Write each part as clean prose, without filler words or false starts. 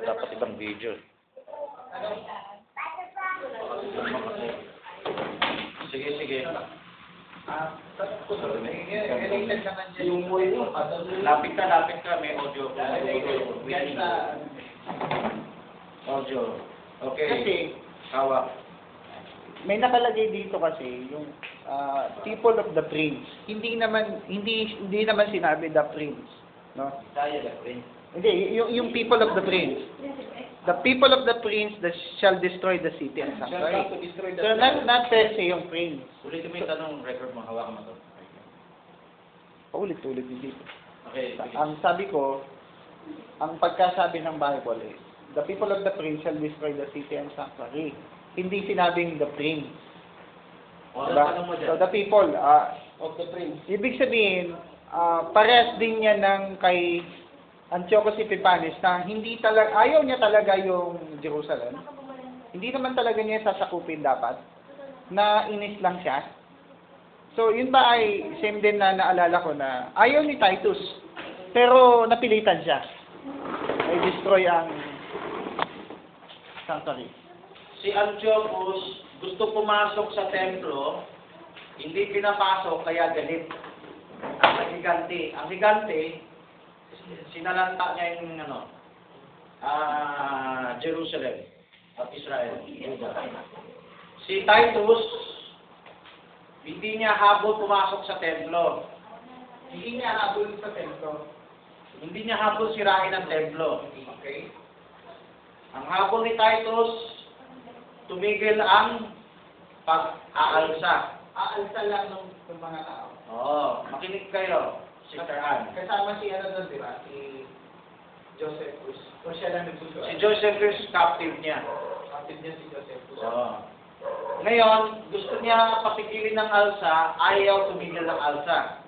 Dapat ibang video. Sige, sige. Yung mo yun. Lapit ka. May audio. Audio. Okay. Kasi, Hawak. may nakalagay dito kasi yung people of the prince. Hindi naman sinabi the prince, no? Tayo na, friend. Hindi, yung people of the prince. The people of the prince that shall destroy the city and sanctuary. So not per se yung prince. Ulitin mo yung tanong record mo. Hawakan mo to. Paulit-ulit din dito. Okay. Ang sabi ko, ang pagkasabi ng Bible is, the people of the prince shall destroy the city and sanctuary. Hindi sinabing the prince. So the people Of the prince. ibig sabihin, parehas din niya ng kay Antiochus Epiphanes na ayaw niya talaga yung Jerusalem. Hindi naman talaga niya sasakupin dapat. Na inis lang siya. So yun ba ay same din na naalala ko na ayaw ni Titus. Pero napilitan siya. Ay destroy ang sanctuary. Si Antiochus gusto pumasok sa templo, hindi pinapasok kaya galit. Ang higante, sinalanta niya yung Jerusalem at Israel. Si Titus, hindi niya habol pumasok sa templo. Hindi niya habol sa templo. Hindi niya habol sirain ang templo. Okay? Ang habol ni Titus, tumigil ang pag-aalsa. Aalsa lang ng mga tao. Oo, makinig kayo, Sister Ann. Kasama si doon, di ba? Si Josephus. O siya lang nagsusulat. Si Josephus, captive niya. Kapit niya si Josephus. Oo. Ngayon, gusto niya patigilin ng alsa, ayaw tumigil ng alsa.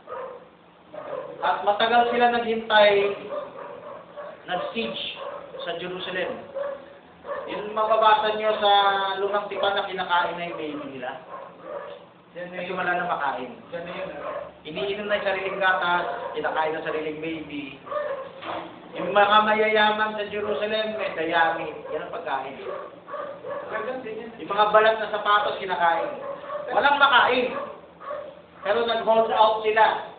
At matagal sila naghintay, nag-siege sa Jerusalem. Yung mababasa niyo sa lumang tipan na kinakain na yung baby nila. Kasi wala na makain. Diyan na yun. Iniinom na yung sariling gatas, kinakain na sariling baby. Yung mga mayayaman sa Jerusalem, may dayami. Yan ang pagkain. Yung mga balat na sapatos, kinakain. Walang makain. Pero nag-hold out sila.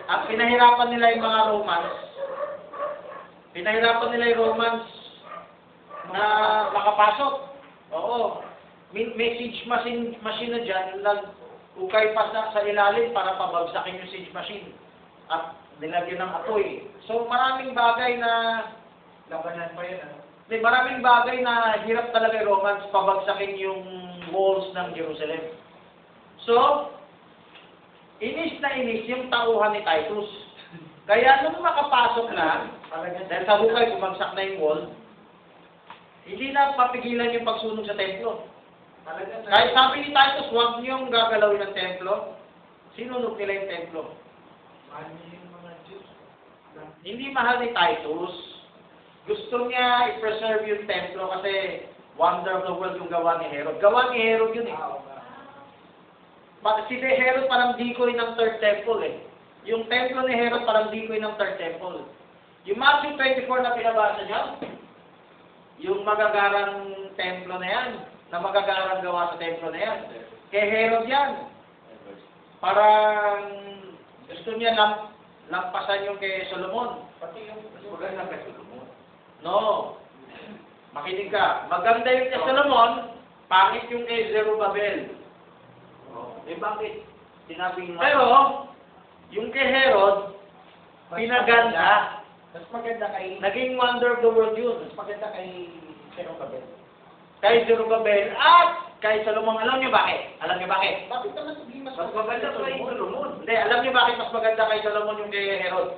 At pinahirapan nila yung mga Romans. Na makapasok. Oo. May siege machine na dyan, nag-ukay pa sa ilalim para pabagsakin yung siege machine. At nilagyan ng apoy. So maraming bagay na Labanan pa yan. maraming bagay na hirap talaga yung Romans pabagsakin yung walls ng Jerusalem. So, inis na inis yung tauhan ni Titus. Kaya nung makapasok na, dahil sa hukay bumagsak na yung wall, hindi na papigilan yung pagsunog sa templo. Kahit sabi ni Titus, huwag niyong gagalawin ng templo, sinunog nila yung templo. Hindi mahal ni Titus. Gusto niya i-preserve yung templo kasi wonder of the world yung gawa ni Herod. Gawa ni Herod yun eh. Si Herod parang decoy ng third temple eh. Yung templo ni Herod parang decoy ng third temple. Yung Matthew 24 na pinabasa niya, yung magagarang templo na yan, na magagarang gawa sa templo na yan. Kay Herod yan. Parang gusto niya lampasan yung kay Solomon. Pati yung maganda kay Solomon. No. Makinig ka. Maganda yung kay Solomon, pangit yung kay Zerubbabel. Bakit? Sinabing pero, yung kay Herod, pinaganda. Mas maganda kay... Naging wonder of the world yun. Mas maganda kay Zerubbabel. Kay Zerubbabel at kay Solomon. Alam niyo bakit? Bakit naman sabihin mas maganda kay Solomon? Hindi, alam niyo bakit mas maganda kay Solomon yung kay Herod?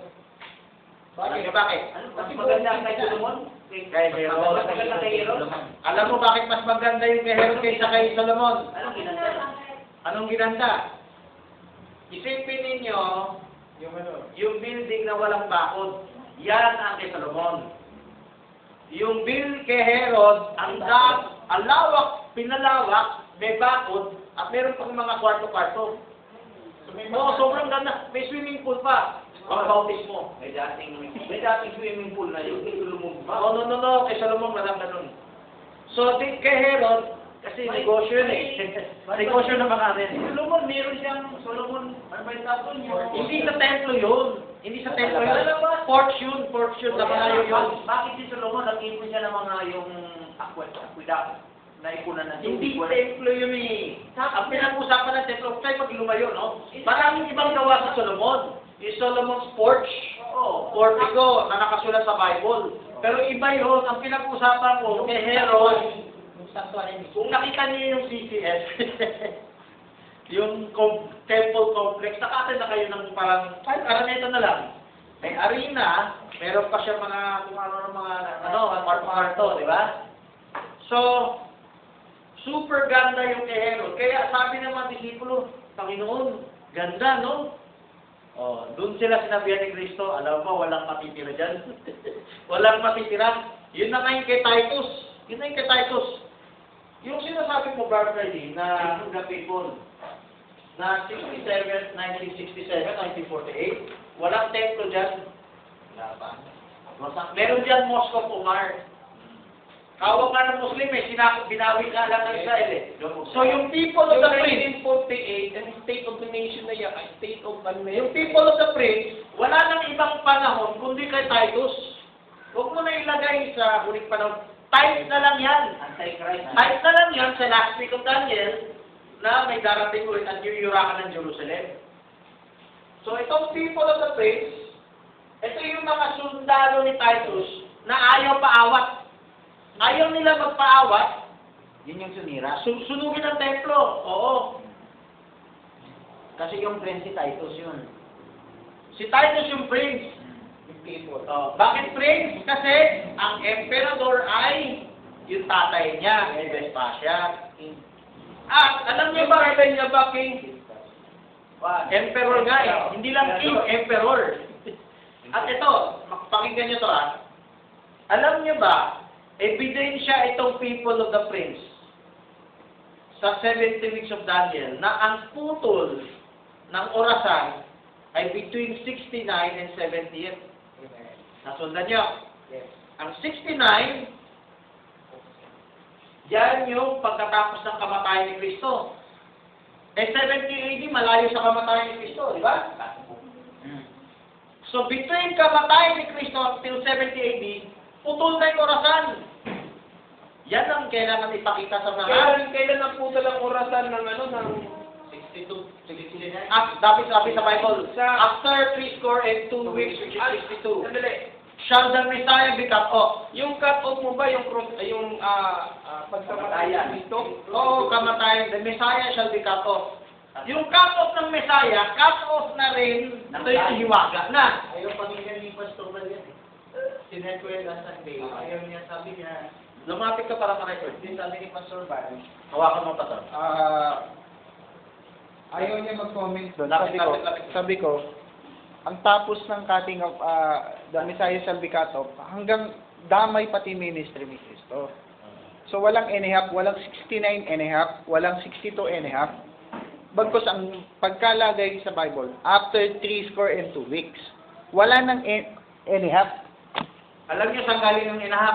Alam niyo bakit? Mas maganda kay Solomon? Kay Herod. Mas maganda kay Herod? Alam mo bakit mas maganda yung kay Herod kaysa kay Solomon? Anong ginanda? Isipin ninyo, yung building na walang bakod, yan ang kay Solomon. Yung bill kay Herod, ang lawak, pinalawak, may bakod, at meron pang mga kwarto-kwarto. So, sobrang ganda. May swimming pool pa. Ang bautismo. May dating swimming pool na yun. No, kay Solomon walang ganun. So, kay Herod, kasi negosyo yun eh. Negosyo na baka rin. Solomon, meron siyang ano ba yung tapon niya? Hindi sa templo yun. Hindi sa templo yun. Fortune na mga yun. Bakit si Solomon nag-ipon siya ng mga yung aqueduct na ipunan ng Hindi templo yun eh. Ang pinag-usapan ng templo, tayo pag lumayo, no? Maraming ibang gawa sa Solomon. Yung Solomon's porch. Portico na nakasulat sa Bible. Pero iba yun, ang pinag-usapan ko kay Herod, kung nakita niyo yung CCS, yung temple complex, nakatin na kayo ng parang, ito na lang. May arena, meron pa siya mga, kung ano, kwarto, di ba? So, super ganda yung kay Herod. Kaya sabi ng mga disipulo, Panginoon, ganda, no? Oh, doon sila sinabihan ni Kristo, alam mo, walang matitira dyan. Walang matitira. Yun na ngayon kay Titus. Yun na yung kay Titus. Yung sinasabi mo, Brother Lee, na the people, na 67, 1967, 1948, walang templo dyan. Wala pa. Meron dyan Moscow Umar. Kawag nga ng Muslim eh, binawi ka lang ng Israel eh. So yung people of the prince, 1948, ang state of the nation na yan, state of ano na yung people of the prince, wala nang ibang panahon kundi kay Titus. Huwag mo na ilagay sa huling panahon. Type na lang yan. Antichrist. Type na lang yan sa last week of Daniel na may darating ulit at yuyurakan ng Jerusalem. So itong people of the prince, ito yung mga sundalo ni Titus na ayaw paawat. Ayaw nila magpaawat. Yun yung sunira. Sunugin ang templo. Oo. Kasi yung prince si Titus yun. Si Titus yung prince. Yung people. Bakit prince? Kasi ang emperador ay yung tatay niya, Vespasian. At alam niyo ba, niya ba, king? emperor nga eh. Hindi lang king, emperor. At ito, pakinggan niyo to Alam niyo ba, ebidensya itong people of the prince sa 70 weeks of Daniel na ang putol ng orasan ay between 69 and 70th. Nasundan niyo? Yes. Ang 69, yan yung pagkatapos ng kamatayan ni Kristo. Eh 70 AD, malayo sa kamatayan ni Kristo, di ba? So between kamatayan ni Kristo until 70 AD, putol na yung orasan. Yan ang kailangan ipakita sa mga... Kailan ang puto lang orasan ng ng 62, 69. Sabi sa Bible, after 3 score and 2 weeks, which is 62, Sandali. shall the Messiah be cut off? Yung cut off mo ba yung cross, yung pagkamatayan nito? Oo, kamatayan. The Messiah shall be cut off. Yung cut off ng Messiah, cut off na rin, ito yung hiwaga na. Ayaw pamilya ni Pastor Val yan eh. Sinet ko yung last Sunday. Ayaw niya, sabi niya, Lumapit ka para ma-record. din sabi ni Pastor Val, Hawakan mo pa to. Ayaw niya mag-comment doon. Lapit. Sabi ko, ang tapos ng cutting of the Messiah shall be cut off, hanggang damay pati ministry ni Kristo. So walang and a half, walang 69 and a half, walang 62 and a half. Bagkus ang pagkalagay sa Bible, after 3 score and 2 weeks, wala nang and a half. Alam niyo saan galing ang inaha?